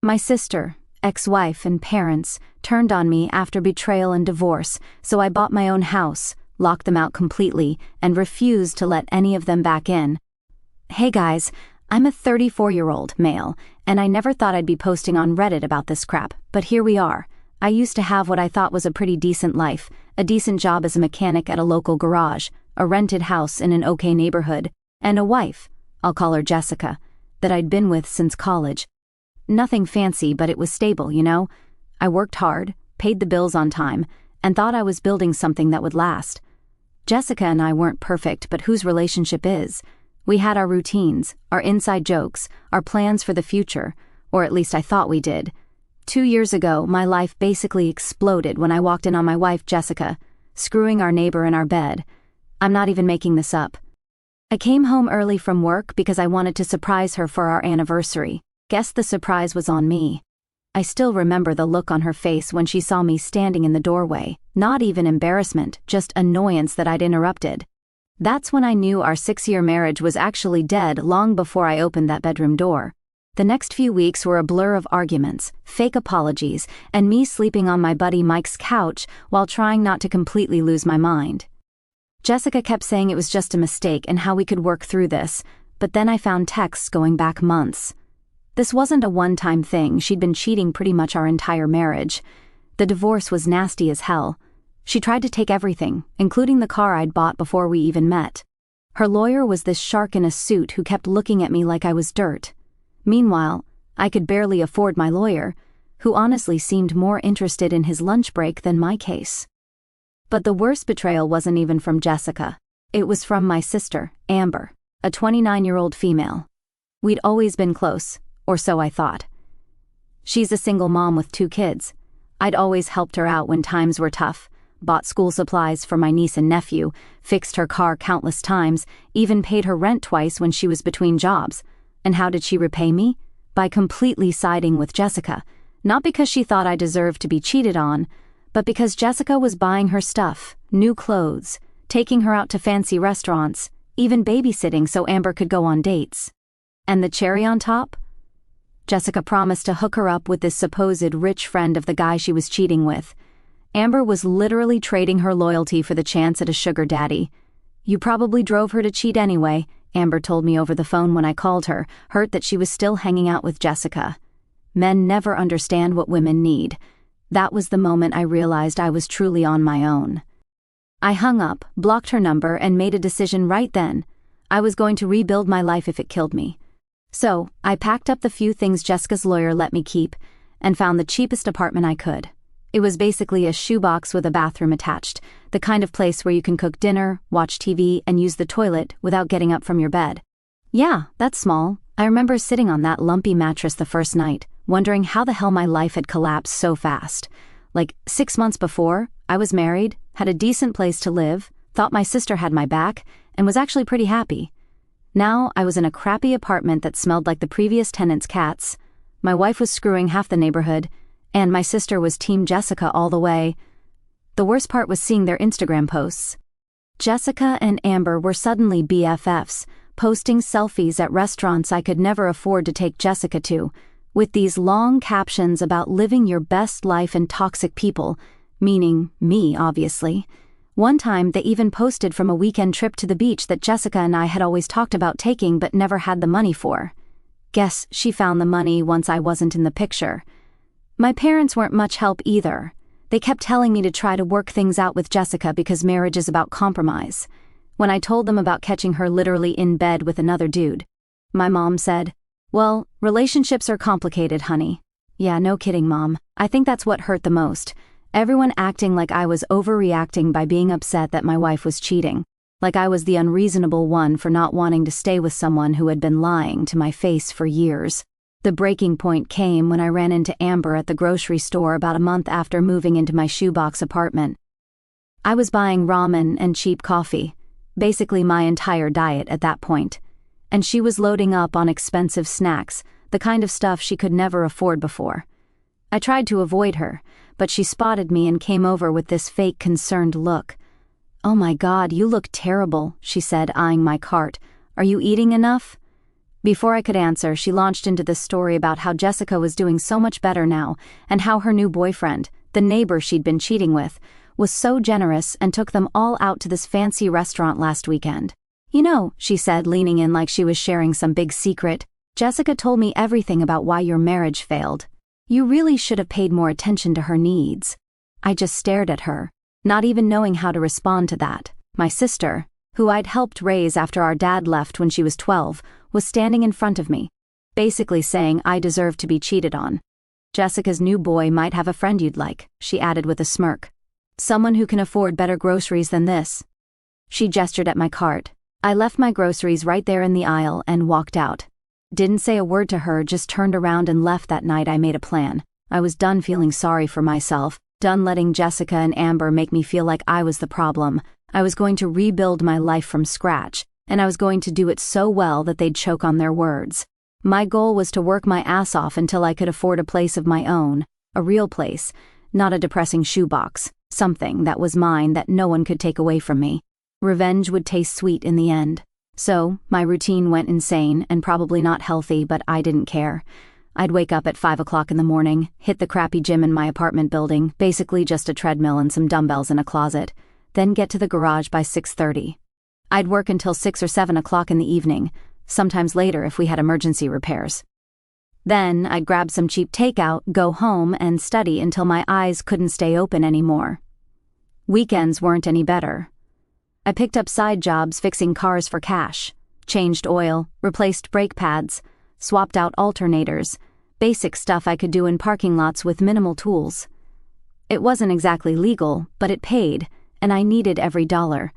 My sister, ex-wife, and parents turned on me after betrayal and divorce, so I bought my own house, locked them out completely, and refused to let any of them back in. Hey guys, I'm a 34-year-old male, and I never thought I'd be posting on Reddit about this crap, but here we are. I used to have what I thought was a pretty decent life, a decent job as a mechanic at a local garage, a rented house in an okay neighborhood, and a wife, I'll call her Jessica, that I'd been with since college. Nothing fancy, but it was stable, you know? I worked hard, paid the bills on time, and thought I was building something that would last. Jessica and I weren't perfect, but whose relationship is? We had our routines, our inside jokes, our plans for the future, or at least I thought we did. 2 years ago, my life basically exploded when I walked in on my wife, Jessica, screwing our neighbor in our bed. I'm not even making this up. I came home early from work because I wanted to surprise her for our anniversary. Guess the surprise was on me. I still remember the look on her face when she saw me standing in the doorway, not even embarrassment, just annoyance that I'd interrupted. That's when I knew our 6-year marriage was actually dead long before I opened that bedroom door. The next few weeks were a blur of arguments, fake apologies, and me sleeping on my buddy Mike's couch while trying not to completely lose my mind. Jessica kept saying it was just a mistake and how we could work through this, but then I found texts going back months. This wasn't a one-time thing. She'd been cheating pretty much our entire marriage. The divorce was nasty as hell. She tried to take everything, including the car I'd bought before we even met. Her lawyer was this shark in a suit who kept looking at me like I was dirt. Meanwhile, I could barely afford my lawyer, who honestly seemed more interested in his lunch break than my case. But the worst betrayal wasn't even from Jessica. It was from my sister, Amber, a 29-year-old female. We'd always been close, or so I thought. She's a single mom with 2 kids. I'd always helped her out when times were tough, bought school supplies for my niece and nephew, fixed her car countless times, even paid her rent twice when she was between jobs. And how did she repay me? By completely siding with Jessica, not because she thought I deserved to be cheated on, but because Jessica was buying her stuff, new clothes, taking her out to fancy restaurants, even babysitting so Amber could go on dates. And the cherry on top? Jessica promised to hook her up with this supposed rich friend of the guy she was cheating with. Amber was literally trading her loyalty for the chance at a sugar daddy. You probably drove her to cheat anyway, Amber told me over the phone when I called her, hurt that she was still hanging out with Jessica. Men never understand what women need. That was the moment I realized I was truly on my own. I hung up, blocked her number, and made a decision right then. I was going to rebuild my life if it killed me. So, I packed up the few things Jessica's lawyer let me keep, and found the cheapest apartment I could. It was basically a shoebox with a bathroom attached, the kind of place where you can cook dinner, watch TV, and use the toilet without getting up from your bed. Yeah, that's small. I remember sitting on that lumpy mattress the first night, wondering how the hell my life had collapsed so fast. Like, 6 months before, I was married, had a decent place to live, thought my sister had my back, and was actually pretty happy. Now, I was in a crappy apartment that smelled like the previous tenant's cats. My wife was screwing half the neighborhood, and my sister was Team Jessica all the way. The worst part was seeing their Instagram posts. Jessica and Amber were suddenly BFFs, posting selfies at restaurants I could never afford to take Jessica to, with these long captions about living your best life and toxic people, meaning me, obviously. One time, they even posted from a weekend trip to the beach that Jessica and I had always talked about taking but never had the money for. Guess she found the money once I wasn't in the picture. My parents weren't much help either. They kept telling me to try to work things out with Jessica because marriage is about compromise. When I told them about catching her literally in bed with another dude, my mom said, "Well, relationships are complicated, honey." Yeah, no kidding, Mom. I think that's what hurt the most. Everyone acting like I was overreacting by being upset that my wife was cheating. Like I was the unreasonable one for not wanting to stay with someone who had been lying to my face for years. The breaking point came when I ran into Amber at the grocery store about a month after moving into my shoebox apartment. I was buying ramen and cheap coffee, basically my entire diet at that point, and she was loading up on expensive snacks, the kind of stuff she could never afford before. I tried to avoid her, but she spotted me and came over with this fake concerned look. "Oh my God, you look terrible," she said, eyeing my cart. "Are you eating enough?" Before I could answer, she launched into this story about how Jessica was doing so much better now, and how her new boyfriend, the neighbor she'd been cheating with, was so generous and took them all out to this fancy restaurant last weekend. "You know," she said, leaning in like she was sharing some big secret, "Jessica told me everything about why your marriage failed. You really should have paid more attention to her needs." I just stared at her, not even knowing how to respond to that. My sister, who I'd helped raise after our dad left when she was 12, was standing in front of me, basically saying I deserved to be cheated on. "Jessica's new boy might have a friend you'd like," she added with a smirk. "Someone who can afford better groceries than this." She gestured at my cart. I left my groceries right there in the aisle and walked out. Didn't say a word to her, just turned around and left. That night I made a plan. I was done feeling sorry for myself, done letting Jessica and Amber make me feel like I was the problem. I was going to rebuild my life from scratch, and I was going to do it so well that they'd choke on their words. My goal was to work my ass off until I could afford a place of my own, a real place, not a depressing shoebox, something that was mine that no one could take away from me. Revenge would taste sweet in the end. So, my routine went insane and probably not healthy, but I didn't care. I'd wake up at 5 o'clock in the morning, hit the crappy gym in my apartment building, basically just a treadmill and some dumbbells in a closet, then get to the garage by 6:30. I'd work until 6 or 7 o'clock in the evening, sometimes later if we had emergency repairs. Then I'd grab some cheap takeout, go home, and study until my eyes couldn't stay open anymore. Weekends weren't any better. I picked up side jobs fixing cars for cash, changed oil, replaced brake pads, swapped out alternators, basic stuff I could do in parking lots with minimal tools. It wasn't exactly legal, but it paid, and I needed every dollar.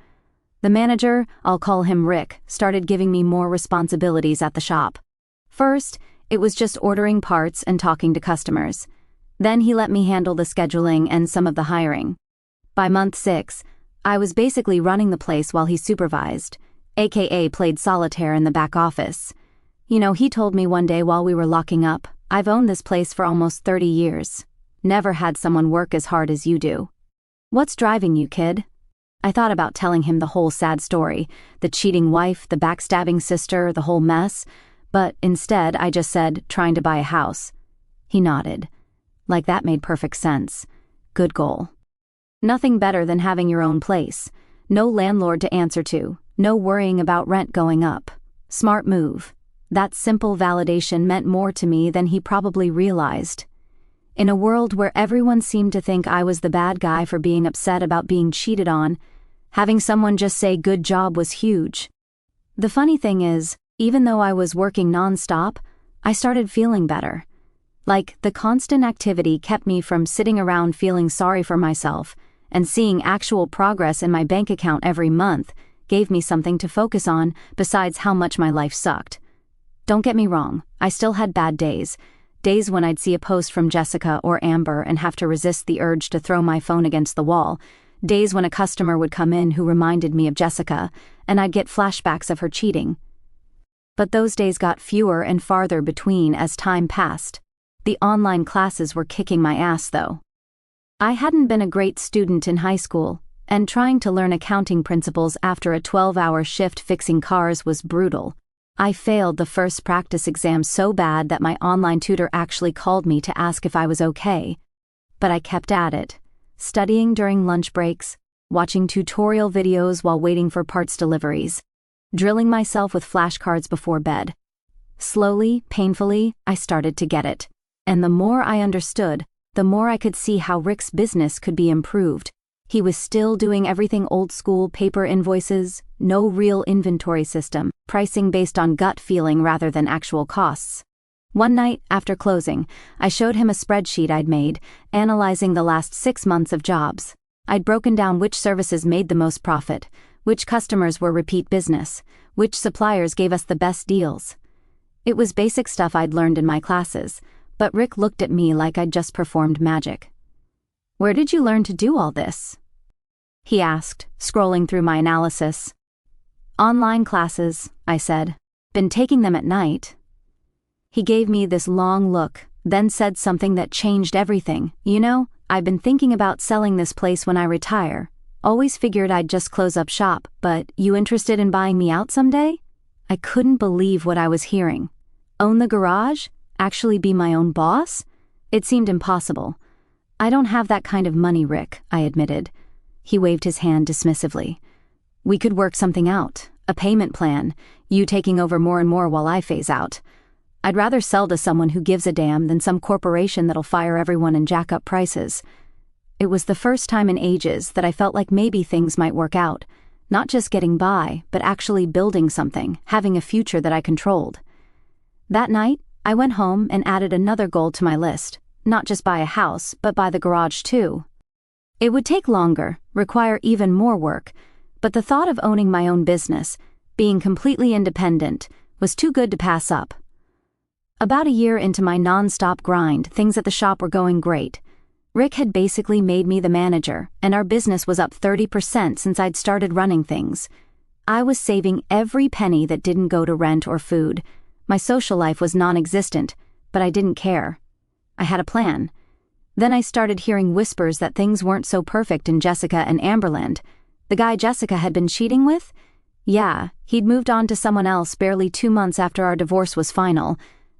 The manager, I'll call him Rick, started giving me more responsibilities at the shop. First, it was just ordering parts and talking to customers. Then he let me handle the scheduling and some of the hiring. By month 6, I was basically running the place while he supervised, aka played solitaire in the back office. You know, he told me one day while we were locking up, "I've owned this place for almost 30 years. Never had someone work as hard as you do. What's driving you, kid?" I thought about telling him the whole sad story, the cheating wife, the backstabbing sister, the whole mess, but instead I just said, "Trying to buy a house." He nodded. Like that made perfect sense. Good goal. Nothing better than having your own place. No landlord to answer to, no worrying about rent going up. Smart move. That simple validation meant more to me than he probably realized. In a world where everyone seemed to think I was the bad guy for being upset about being cheated on, having someone just say good job was huge. The funny thing is, even though I was working non-stop, I started feeling better. Like, the constant activity kept me from sitting around feeling sorry for myself, and seeing actual progress in my bank account every month gave me something to focus on besides how much my life sucked. Don't get me wrong, I still had bad days when I'd see a post from Jessica or Amber and have to resist the urge to throw my phone against the wall, days when a customer would come in who reminded me of Jessica, and I'd get flashbacks of her cheating. But those days got fewer and farther between as time passed. The online classes were kicking my ass, though. I hadn't been a great student in high school, and trying to learn accounting principles after a 12-hour shift fixing cars was brutal. I failed the first practice exam so bad that my online tutor actually called me to ask if I was okay. But I kept at it, studying during lunch breaks, watching tutorial videos while waiting for parts deliveries, drilling myself with flashcards before bed. Slowly, painfully, I started to get it. And the more I understood, the more I could see how Rick's business could be improved. He was still doing everything old school, paper invoices, no real inventory system, pricing based on gut feeling rather than actual costs. One night, after closing, I showed him a spreadsheet I'd made, analyzing the last 6 months of jobs. I'd broken down which services made the most profit, which customers were repeat business, which suppliers gave us the best deals. It was basic stuff I'd learned in my classes, but Rick looked at me like I'd just performed magic. "Where did you learn to do all this?" he asked, scrolling through my analysis. "Online classes," I said. "Been taking them at night." He gave me this long look, then said something that changed everything. "You know, I've been thinking about selling this place when I retire. Always figured I'd just close up shop, but you interested in buying me out someday?" I couldn't believe what I was hearing. Own the garage? Actually be my own boss? It seemed impossible. I don't have that kind of money, Rick, I admitted. He waved his hand dismissively. We could work something out, a payment plan, you taking over more and more while I phase out. I'd rather sell to someone who gives a damn than some corporation that'll fire everyone and jack up prices. It was the first time in ages that I felt like maybe things might work out, not just getting by, but actually building something, having a future that I controlled. That night, I went home and added another goal to my list, not just buy a house, but buy the garage too. It would take longer, require even more work, but the thought of owning my own business, being completely independent, was too good to pass up. About a year into my non-stop grind, things at the shop were going great. Rick had basically made me the manager, and our business was up 30% since I'd started running things. I was saving every penny that didn't go to rent or food. My social life was non-existent, but I didn't care. I had a plan. Then I started hearing whispers that things weren't so perfect in Jessica and Amberland. The guy Jessica had been cheating with? Yeah, he'd moved on to someone else barely 2 months after our divorce was final.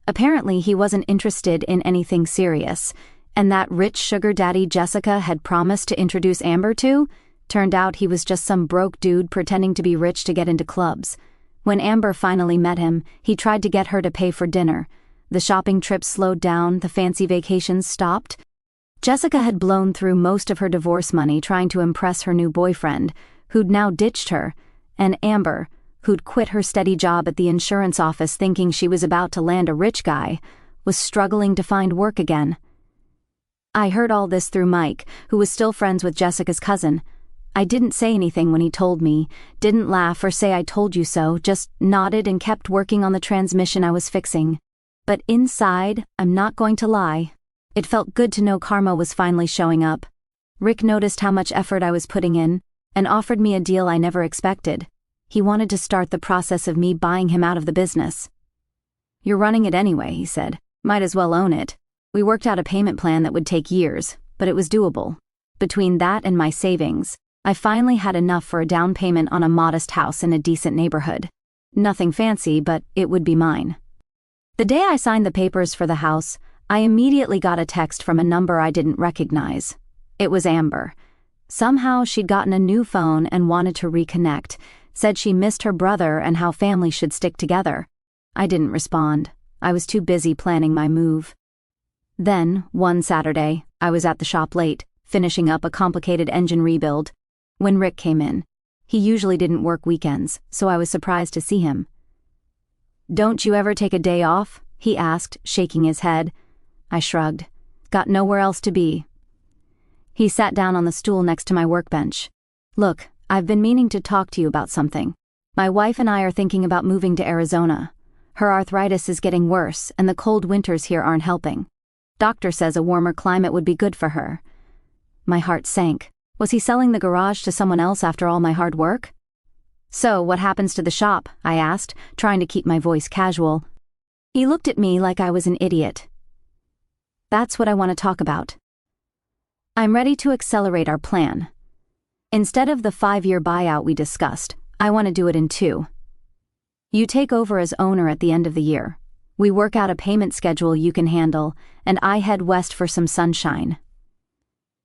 Apparently he wasn't interested in anything serious, and that rich sugar daddy Jessica had promised to introduce Amber to, turned out he was just some broke dude pretending to be rich to get into clubs. When Amber finally met him, he tried to get her to pay for dinner. The shopping trips slowed down, the fancy vacations stopped. Jessica had blown through most of her divorce money trying to impress her new boyfriend, who'd now ditched her, and Amber, who'd quit her steady job at the insurance office thinking she was about to land a rich guy, was struggling to find work again. I heard all this through Mike, who was still friends with Jessica's cousin. I didn't say anything when he told me, didn't laugh or say I told you so, just nodded and kept working on the transmission I was fixing. But inside, I'm not going to lie, it felt good to know karma was finally showing up. Rick noticed how much effort I was putting in, and offered me a deal I never expected. He wanted to start the process of me buying him out of the business. You're running it anyway, he said. Might as well own it. We worked out a payment plan that would take years, but it was doable. Between that and my savings, I finally had enough for a down payment on a modest house in a decent neighborhood. Nothing fancy, but it would be mine. The day I signed the papers for the house, I immediately got a text from a number I didn't recognize. It was Amber. Somehow she'd gotten a new phone and wanted to reconnect, said she missed her brother and how family should stick together. I didn't respond. I was too busy planning my move. Then, one Saturday, I was at the shop late, finishing up a complicated engine rebuild, when Rick came in. He usually didn't work weekends, so I was surprised to see him. Don't you ever take a day off? He asked, shaking his head. I shrugged. Got nowhere else to be. He sat down on the stool next to my workbench. Look, I've been meaning to talk to you about something. My wife and I are thinking about moving to Arizona. Her arthritis is getting worse, and the cold winters here aren't helping. Doctor says a warmer climate would be good for her. My heart sank. Was he selling the garage to someone else after all my hard work? So, what happens to the shop? I asked, trying to keep my voice casual. He looked at me like I was an idiot. That's what I want to talk about. I'm ready to accelerate our plan. Instead of the 5-year buyout we discussed, I want to do it in 2. You take over as owner at the end of the year. We work out a payment schedule you can handle, and I head west for some sunshine.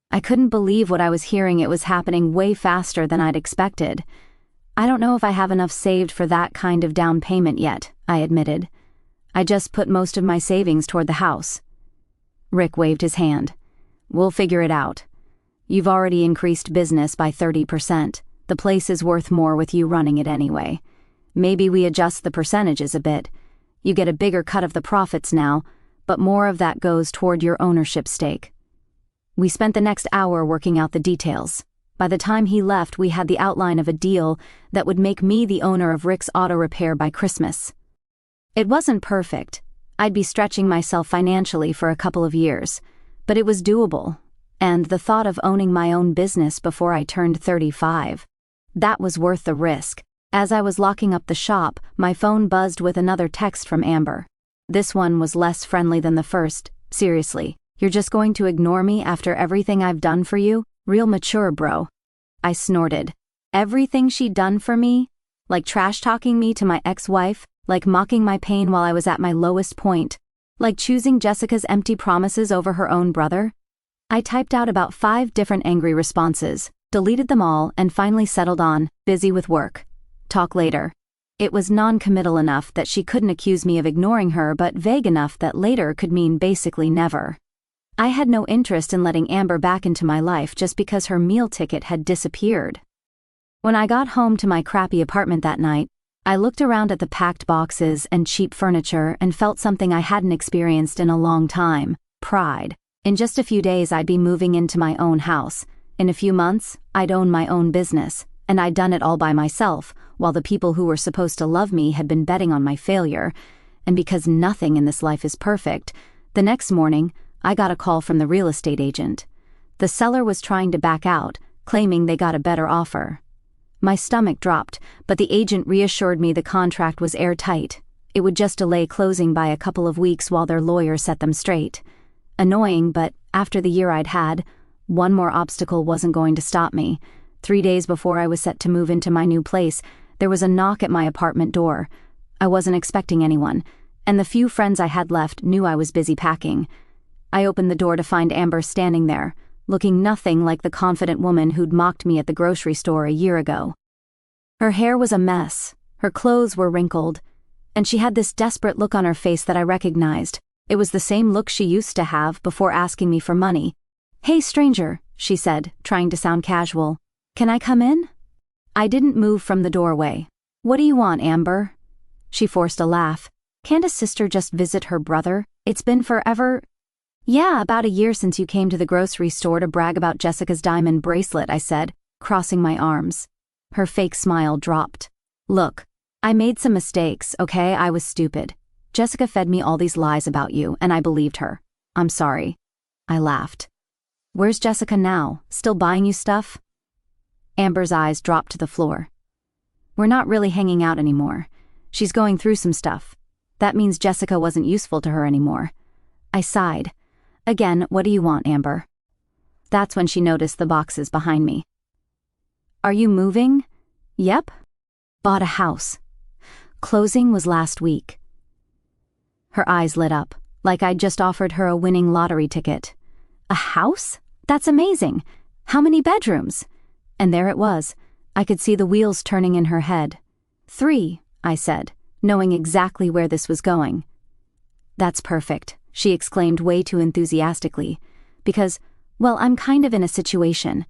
I couldn't believe what I was hearing. It was happening way faster than I'd expected. I don't know if I have enough saved for that kind of down payment yet, I admitted. I just put most of my savings toward the house. Rick waved his hand. We'll figure it out. You've already increased business by 30%. The place is worth more with you running it anyway. Maybe we adjust the percentages a bit. You get a bigger cut of the profits now, but more of that goes toward your ownership stake. We spent the next hour working out the details. By the time he left, we had the outline of a deal that would make me the owner of Rick's Auto Repair by Christmas. It wasn't perfect. I'd be stretching myself financially for a couple of years, but it was doable, and the thought of owning my own business before I turned 35, that was worth the risk. As I was locking up the shop, my phone buzzed with another text from Amber. This one was less friendly than the first. Seriously, you're just going to ignore me after everything I've done for you? Real mature, bro. I snorted. Everything she'd done for me? like trash-talking me to my ex-wife, like mocking my pain while I was at my lowest point, like choosing Jessica's empty promises over her own brother. I typed out about 5 different angry responses, deleted them all, and finally settled on, busy with work. Talk later. It was non-committal enough that she couldn't accuse me of ignoring her, but vague enough that later could mean basically never. I had no interest in letting Amber back into my life just because her meal ticket had disappeared. When I got home to my crappy apartment that night, I looked around at the packed boxes and cheap furniture and felt something I hadn't experienced in a long time: pride. In just a few days I'd be moving into my own house. In a few months, I'd own my own business, and I'd done it all by myself, while the people who were supposed to love me had been betting on my failure. And because nothing in this life is perfect, the next morning, I got a call from the real estate agent. The seller was trying to back out, claiming they got a better offer. My stomach dropped, but the agent reassured me the contract was airtight. It would just delay closing by a couple of weeks while their lawyer set them straight. Annoying, but after the year I'd had, one more obstacle wasn't going to stop me. 3 days before I was set to move into my new place, there was a knock at my apartment door. I wasn't expecting anyone, and the few friends I had left knew I was busy packing. I opened the door to find Amber standing there, looking nothing like the confident woman who'd mocked me at the grocery store a year ago. Her hair was a mess, her clothes were wrinkled, and she had this desperate look on her face that I recognized. It was the same look she used to have before asking me for money. "Hey, stranger," she said, trying to sound casual. "Can I come in?" I didn't move from the doorway. "What do you want, Amber?" She forced a laugh. "Can't a sister just visit her brother? It's been forever." "Yeah, about a year since you came to the grocery store to brag about Jessica's diamond bracelet," I said, crossing my arms. Her fake smile dropped. "Look, I made some mistakes, okay? I was stupid. Jessica fed me all these lies about you, and I believed her. I'm sorry." I laughed. "Where's Jessica now? Still buying you stuff?" Amber's eyes dropped to the floor. "We're not really hanging out anymore. She's going through some stuff. That means Jessica wasn't useful to her anymore." I sighed. "Again, what do you want, Amber?" That's when she noticed the boxes behind me. "Are you moving?" "Yep." "Bought a house. Closing was last week." Her eyes lit up, like I'd just offered her a winning lottery ticket. "A house? That's amazing. How many bedrooms?" And there it was. I could see the wheels turning in her head. 3, I said, knowing exactly where this was going. "That's perfect," she exclaimed way too enthusiastically. "Because, well, I'm kind of in a situation.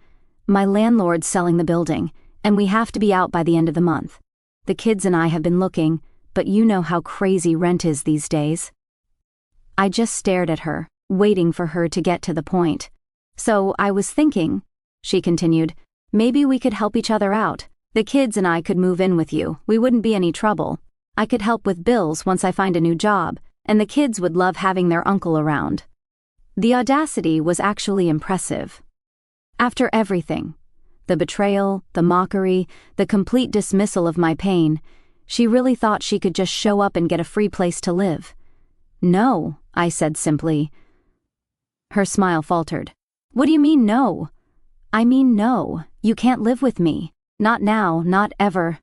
My landlord's selling the building, and we have to be out by the end of the month. The kids and I have been looking, but you know how crazy rent is these days." I just stared at her, waiting for her to get to the point. "So I was thinking," she continued, "maybe we could help each other out. The kids and I could move in with you. We wouldn't be any trouble. I could help with bills once I find a new job, and the kids would love having their uncle around." The audacity was actually impressive. After everything, the betrayal, the mockery, the complete dismissal of my pain, she really thought she could just show up and get a free place to live. "No," I said simply. Her smile faltered. "What do you mean, no?" "I mean, no. You can't live with me. Not now, not ever."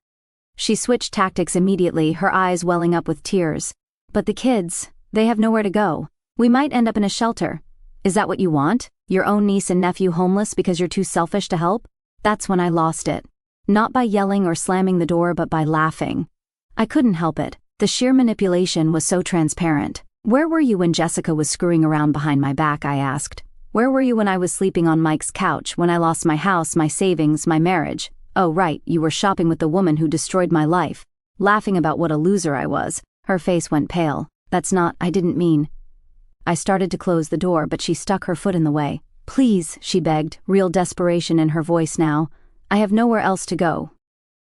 She switched tactics immediately, her eyes welling up with tears. "But the kids, they have nowhere to go. We might end up in a shelter. Is that what you want? Your own niece and nephew homeless because you're too selfish to help?" That's when I lost it. Not by yelling or slamming the door, but by laughing. I couldn't help it. The sheer manipulation was so transparent. "Where were you when Jessica was screwing around behind my back?" I asked. "Where were you when I was sleeping on Mike's couch, when I lost my house, my savings, my marriage? Oh right, you were shopping with the woman who destroyed my life." Laughing about what a loser I was, her face went pale. I didn't mean." I started to close the door, but she stuck her foot in the way. "Please," she begged, real desperation in her voice now. "I have nowhere else to go.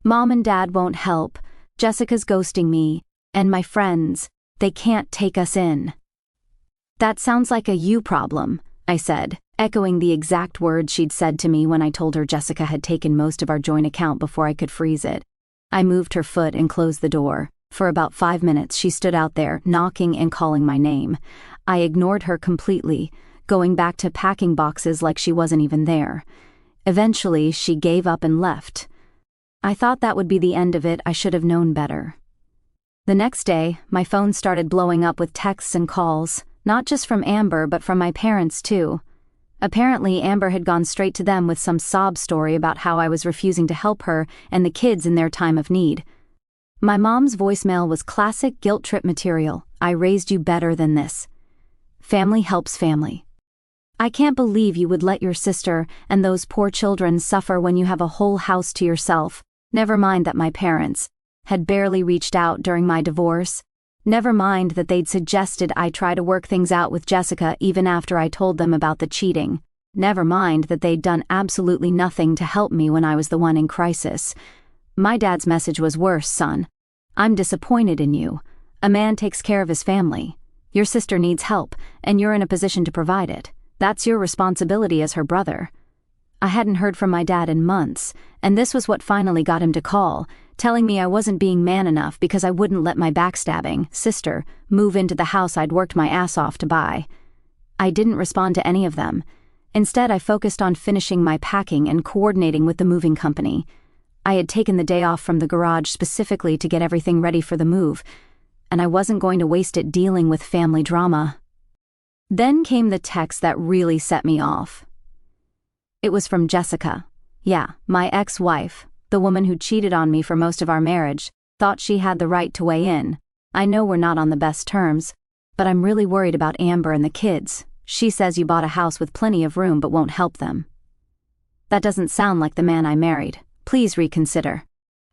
Mom and Dad won't help. Jessica's ghosting me. And my friends, they can't take us in." "That sounds like a you problem," I said, echoing the exact words she'd said to me when I told her Jessica had taken most of our joint account before I could freeze it. I moved her foot and closed the door. For about 5 minutes she stood out there, knocking and calling my name. I ignored her completely, going back to packing boxes like she wasn't even there. Eventually she gave up and left. I thought that would be the end of it. I should have known better. The next day, my phone started blowing up with texts and calls, not just from Amber but from my parents too. Apparently, Amber had gone straight to them with some sob story about how I was refusing to help her and the kids in their time of need. My mom's voicemail was classic guilt trip material. I raised you better than this. Family helps family. I can't believe you would let your sister and those poor children suffer when you have a whole house to yourself. Never mind that my parents had barely reached out during my divorce. Never mind that they'd suggested I try to work things out with Jessica even after I told them about the cheating. Never mind that they'd done absolutely nothing to help me when I was the one in crisis. My dad's message was worse, son. I'm disappointed in you. A man takes care of his family. Your sister needs help, and you're in a position to provide it. That's your responsibility as her brother. I hadn't heard from my dad in months, and this was what finally got him to call, telling me I wasn't being man enough because I wouldn't let my backstabbing sister move into the house I'd worked my ass off to buy. I didn't respond to any of them. Instead, I focused on finishing my packing and coordinating with the moving company. I had taken the day off from the garage specifically to get everything ready for the move, and I wasn't going to waste it dealing with family drama. Then came the text that really set me off. It was from Jessica. Yeah, my ex-wife, the woman who cheated on me for most of our marriage, thought she had the right to weigh in. I know we're not on the best terms, but I'm really worried about Amber and the kids. She says you bought a house with plenty of room but won't help them. That doesn't sound like the man I married. Please reconsider.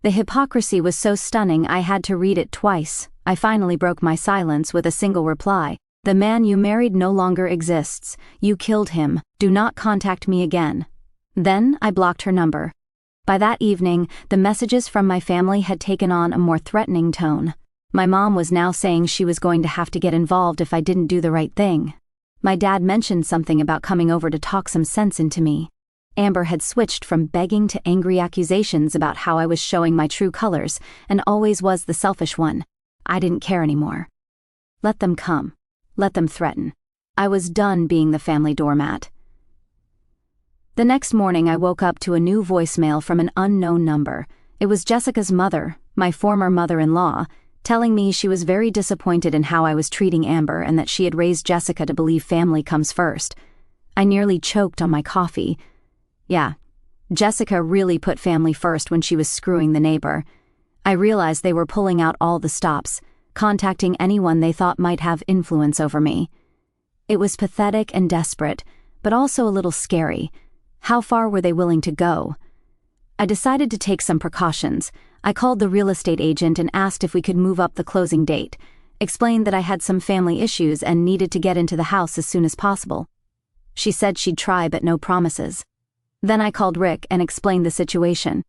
The hypocrisy was so stunning I had to read it twice. I finally broke my silence with a single reply. The man you married no longer exists. You killed him. Do not contact me again. Then I blocked her number. By that evening, the messages from my family had taken on a more threatening tone. My mom was now saying she was going to have to get involved if I didn't do the right thing. My dad mentioned something about coming over to talk some sense into me. Amber had switched from begging to angry accusations about how I was showing my true colors and always was the selfish one. I didn't care anymore. Let them come. Let them threaten. I was done being the family doormat. The next morning I woke up to a new voicemail from an unknown number. It was Jessica's mother, my former mother-in-law, telling me she was very disappointed in how I was treating Amber and that she had raised Jessica to believe family comes first. I nearly choked on my coffee. Yeah, Jessica really put family first when she was screwing the neighbor. I realized they were pulling out all the stops, contacting anyone they thought might have influence over me. It was pathetic and desperate, but also a little scary. How far were they willing to go? I decided to take some precautions. I called the real estate agent and asked if we could move up the closing date, explained that I had some family issues and needed to get into the house as soon as possible. She said she'd try, but no promises. Then I called Rick and explained the situation.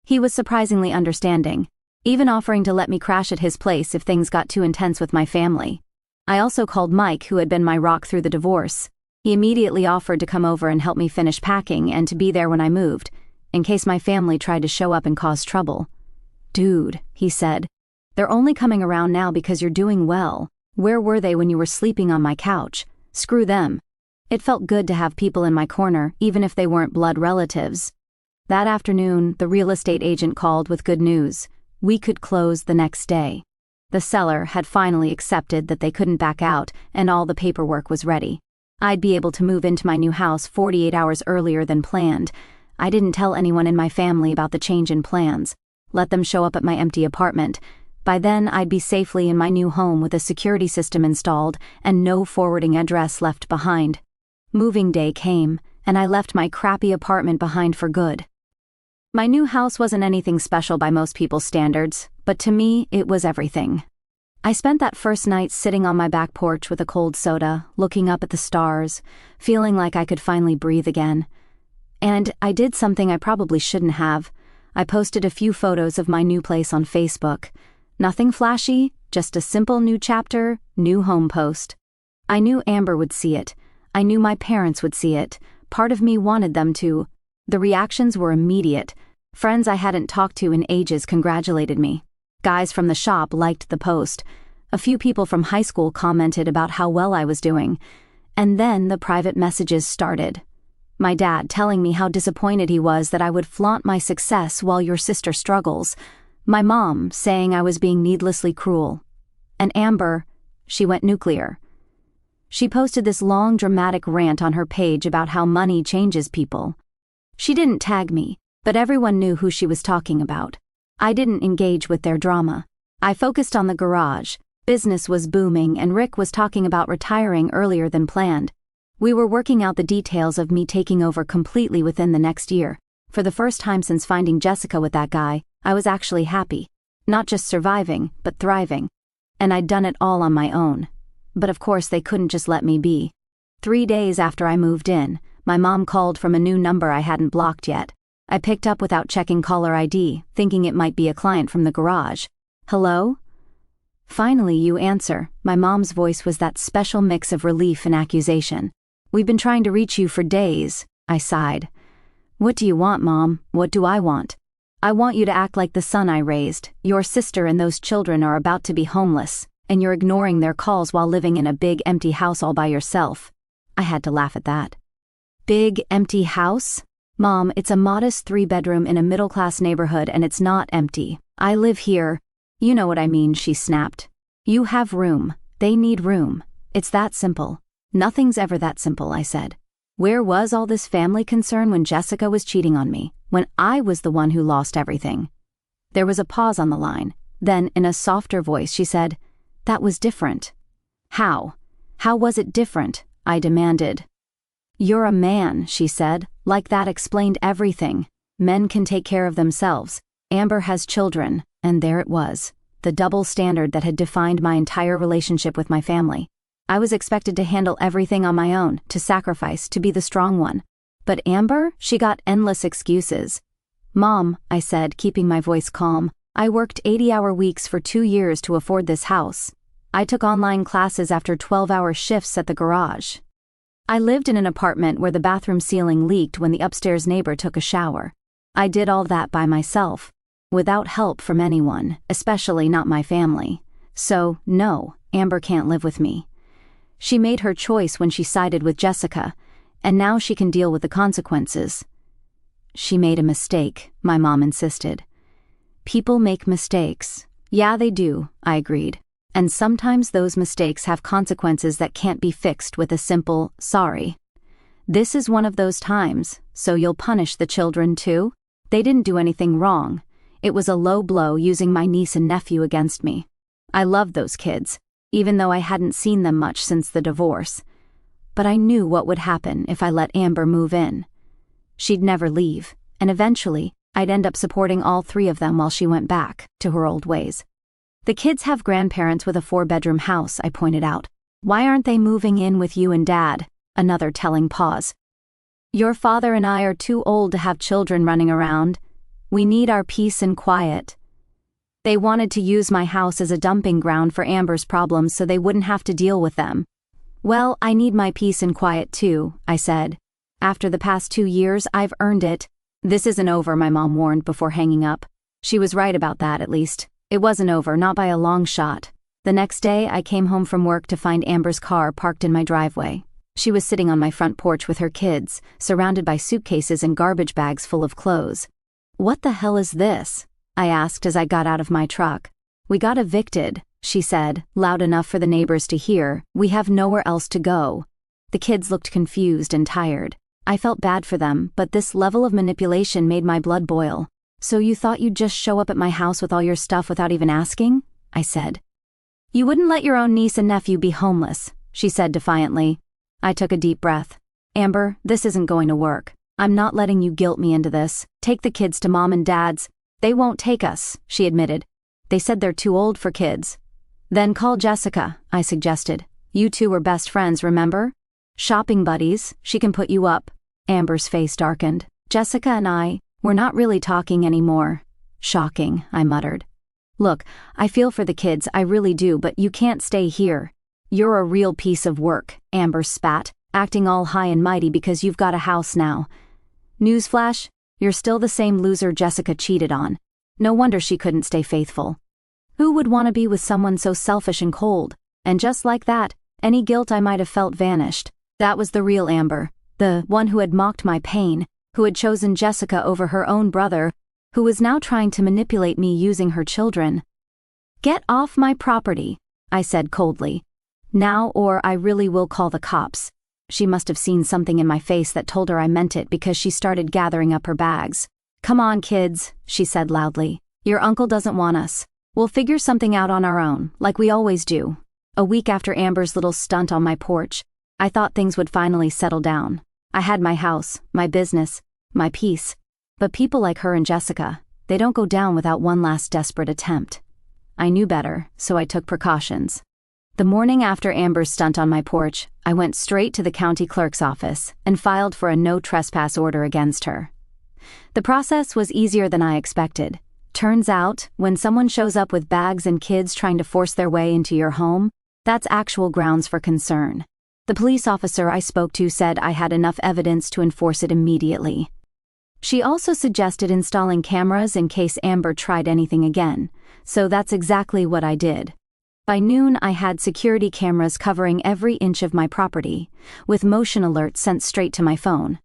He was surprisingly understanding, even offering to let me crash at his place if things got too intense with my family. I also called Mike, who had been my rock through the divorce. He immediately offered to come over and help me finish packing and to be there when I moved, in case my family tried to show up and cause trouble. Dude, he said, they're only coming around now because you're doing well. Where were they when you were sleeping on my couch? Screw them. It felt good to have people in my corner, even if they weren't blood relatives. That afternoon, the real estate agent called with good news. We could close the next day. The seller had finally accepted that they couldn't back out, and all the paperwork was ready. I'd be able to move into my new house 48 hours earlier than planned. I didn't tell anyone in my family about the change in plans. Let them show up at my empty apartment. By then, I'd be safely in my new home with a security system installed and no forwarding address left behind. Moving day came, and I left my crappy apartment behind for good. My new house wasn't anything special by most people's standards, but to me, it was everything. I spent that first night sitting on my back porch with a cold soda, looking up at the stars, feeling like I could finally breathe again. And I did something I probably shouldn't have. I posted a few photos of my new place on Facebook. Nothing flashy, just a simple new chapter, new home post. I knew Amber would see it. I knew my parents would see it. Part of me wanted them to. The reactions were immediate. Friends I hadn't talked to in ages congratulated me. Guys from the shop liked the post. A few people from high school commented about how well I was doing. And then the private messages started. My dad telling me how disappointed he was that I would flaunt my success while your sister struggles. My mom saying I was being needlessly cruel. And Amber, she went nuclear. She posted this long dramatic rant on her page about how money changes people. She didn't tag me, but everyone knew who she was talking about. I didn't engage with their drama. I focused on the garage. Business was booming and Rick was talking about retiring earlier than planned. We were working out the details of me taking over completely within the next year. For the first time since finding Jessica with that guy, I was actually happy. Not just surviving, but thriving. And I'd done it all on my own. But of course they couldn't just let me be. 3 days after I moved in, my mom called from a new number I hadn't blocked yet. I picked up without checking caller ID, thinking it might be a client from the garage. Hello? Finally you answer. My mom's voice was that special mix of relief and accusation. We've been trying to reach you for days, I sighed. What do you want, Mom? What do I want? I want you to act like the son I raised. Your sister and those children are about to be homeless, and you're ignoring their calls while living in a big empty house all by yourself. I had to laugh at that. Big empty house? Mom, it's a modest 3-bedroom in a middle-class neighborhood and it's not empty. I live here. You know what I mean, she snapped. You have room. They need room. It's that simple. Nothing's ever that simple, I said. Where was all this family concern when Jessica was cheating on me, when I was the one who lost everything? There was a pause on the line. Then, in a softer voice, she said, That was different. How? How was it different? I demanded. You're a man, she said. Like that explained everything. Men can take care of themselves. Amber has children, and there it was. The double standard that had defined my entire relationship with my family. I was expected to handle everything on my own, to sacrifice, to be the strong one. But Amber, she got endless excuses. Mom, I said, keeping my voice calm, I worked 80-hour weeks for 2 years to afford this house. I took online classes after 12-hour shifts at the garage. I lived in an apartment where the bathroom ceiling leaked when the upstairs neighbor took a shower. I did all that by myself, without help from anyone, especially not my family. So, no, Amber can't live with me. She made her choice when she sided with Jessica, and now she can deal with the consequences. She made a mistake, my mom insisted. People make mistakes. Yeah, they do, I agreed. And sometimes those mistakes have consequences that can't be fixed with a simple, sorry. This is one of those times, so you'll punish the children too? They didn't do anything wrong. It was a low blow using my niece and nephew against me. I loved those kids, even though I hadn't seen them much since the divorce. But I knew what would happen if I let Amber move in. She'd never leave, and eventually, I'd end up supporting all 3 of them while she went back to her old ways. The kids have grandparents with a 4-bedroom house, I pointed out. Why aren't they moving in with you and Dad? Another telling pause. Your father and I are too old to have children running around. We need our peace and quiet. They wanted to use my house as a dumping ground for Amber's problems so they wouldn't have to deal with them. Well, I need my peace and quiet too, I said. After the past 2 years, I've earned it. This isn't over, my mom warned before hanging up. She was right about that, at least. It wasn't over, not by a long shot. The next day, I came home from work to find Amber's car parked in my driveway. She was sitting on my front porch with her kids, surrounded by suitcases and garbage bags full of clothes. What the hell is this? I asked as I got out of my truck. We got evicted, she said, loud enough for the neighbors to hear. We have nowhere else to go. The kids looked confused and tired. I felt bad for them, but this level of manipulation made my blood boil. So you thought you'd just show up at my house with all your stuff without even asking? I said. You wouldn't let your own niece and nephew be homeless, she said defiantly. I took a deep breath. Amber, this isn't going to work. I'm not letting you guilt me into this. Take the kids to Mom and Dad's. They won't take us, she admitted. They said they're too old for kids. Then call Jessica, I suggested. You two were best friends, remember? Shopping buddies, she can put you up. Amber's face darkened. Jessica and we're not really talking anymore. Shocking, I muttered. Look, I feel for the kids, I really do, but you can't stay here. You're a real piece of work, Amber spat, acting all high and mighty because you've got a house now. Newsflash, you're still the same loser Jessica cheated on. No wonder she couldn't stay faithful. Who would want to be with someone so selfish and cold? And just like that, any guilt I might have felt vanished. That was the real Amber. The one who had mocked my pain, who had chosen Jessica over her own brother, who was now trying to manipulate me using her children. "Get off my property," I said coldly. "Now or I really will call the cops." She must have seen something in my face that told her I meant it because she started gathering up her bags. "Come on, kids," she said loudly. "Your uncle doesn't want us. We'll figure something out on our own, like we always do." A week after Amber's little stunt on my porch, I thought things would finally settle down. I had my house, my business, my peace. But people like her and Jessica, they don't go down without one last desperate attempt. I knew better, so I took precautions. The morning after Amber's stunt on my porch, I went straight to the county clerk's office and filed for a no trespass order against her. The process was easier than I expected. Turns out, when someone shows up with bags and kids trying to force their way into your home, that's actual grounds for concern. The police officer I spoke to said I had enough evidence to enforce it immediately. She also suggested installing cameras in case Amber tried anything again, so that's exactly what I did. By noon, I had security cameras covering every inch of my property, with motion alerts sent straight to my phone.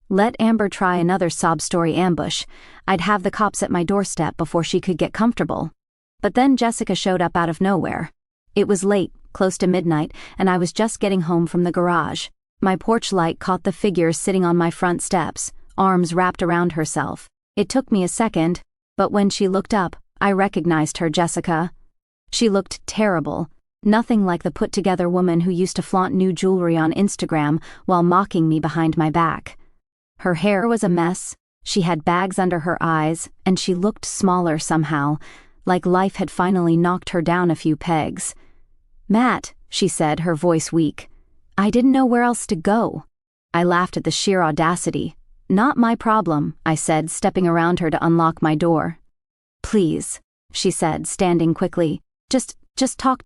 Let Amber try another sob story ambush, I'd have the cops at my doorstep before she could get comfortable. But then Jessica showed up out of nowhere. It was late, close to midnight, and I was just getting home from the garage. My porch light caught the figure sitting on my front steps, arms wrapped around herself. It took me a second, but when she looked up, I recognized her. Jessica. She looked terrible, nothing like the put-together woman who used to flaunt new jewelry on Instagram while mocking me behind my back. Her hair was a mess, she had bags under her eyes, and she looked smaller somehow, like life had finally knocked her down a few pegs. "Matt," she said, her voice weak. "I didn't know where else to go." I laughed at the sheer audacity. "Not my problem," I said, stepping around her to unlock my door. "Please," she said, standing quickly. Just talk